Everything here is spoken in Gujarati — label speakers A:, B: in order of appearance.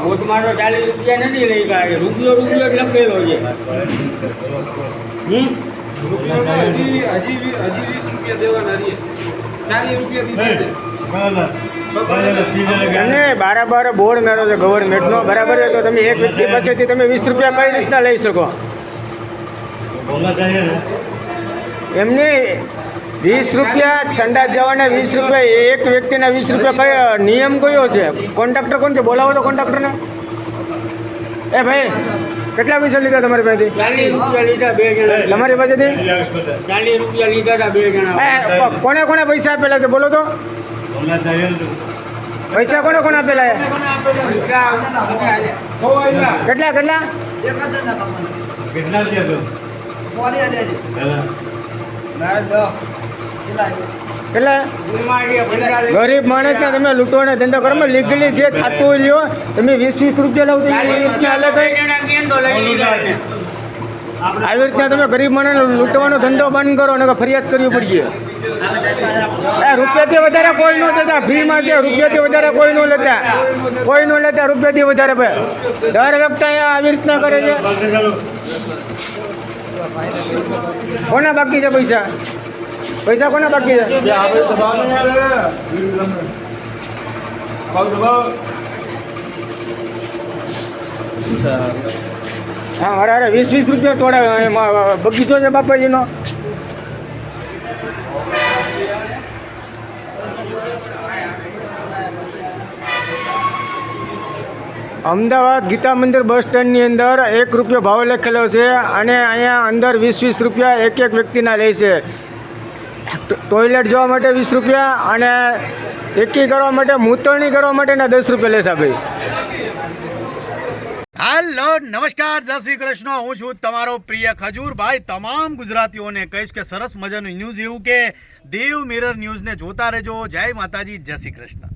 A: વોટમાં તો 40 રૂપિયા નથી લઈ ગયા, રૂપિયો જ લખેલો છે.
B: હજી 20 રૂપિયા દેવાના રહીએ, 40 રૂપિયા
A: તમે બરાબર બોર્ડ મેળવો છો ગવર્મેન્ટનો, બરાબર છે, તો તમે એક વ્યક્તિ પાસેથી તમે 20 રૂપિયા કઈ રીતના લઈ શકો? એમને 20 રૂપિયા સંડાસ જવાના 20 રૂપિયા, એક વ્યક્તિના 20 રૂપિયા કયો નિયમ કયો છે? કોન્ટ્રાક્ટર કોણ છે? બોલાવો તો કોન્ટ્રાક્ટરને. એ ભાઈ કેટલા પૈસા લીધા તમારી પાસેથી?
B: 40 રૂપિયા લીધા 2 જણા.
A: તમારી પાસેથી
B: 40 રૂપિયા લીધા હતા 2 જણા.
A: કોને કોને પૈસા આપેલા છે બોલો તો? પૈસા કોને કોને આપેલા છે? કેટલા કેટલા કેટલા? ગરીબ માણસને તમે લૂંટવાનો ધંધો કરો, લીગલી જે થતું હોય લ્યો. તમે 20 રૂપિયા લાવો તો આવી રીતના તમે ગરીબ માણસને લૂંટવાનો ધંધો બંધ કરો અને ફરિયાદ કરવી પડશે. રૂપિયાથી વધારે કોઈ ન દેતા, ફ્રીમાં છે, રૂપિયાથી વધારે કોઈ ન લેતા, રૂપિયાથી વધારે. દર વખતે આવી રીતના કરે છે. કોના બાકી છે પૈસા? પૈસા કોના બાકી છે? હા અરે 20 રૂપિયા તોડે બગીચો છે બાપાજીનો. અમદાવાદ ગીતા મંદિર બસ સ્ટેન્ડની અંદર 1 રૂપિયો ભાવ લખેલો છે અને અહીંયા અંદર 20 રૂપિયા એક વ્યક્તિના લે છે. ટોયલેટ જવા માટે 20 રૂપિયા અને એકી કરવા માટે, મૂતરણી કરવા માટેના 10 રૂપિયા લેશે ભાઈ.
C: હેલો નમસ્કાર, જય શ્રી કૃષ્ણ. હું છું તમારો પ્રિય ખજૂરભાઈ. તમામ ગુજરાતીઓને કહીશ કે સરસ મજાનું ન્યૂઝ એવું કે દેવ મિરર ન્યૂઝને જોતા રહેજો. જય માતાજી, જય શ્રી કૃષ્ણ.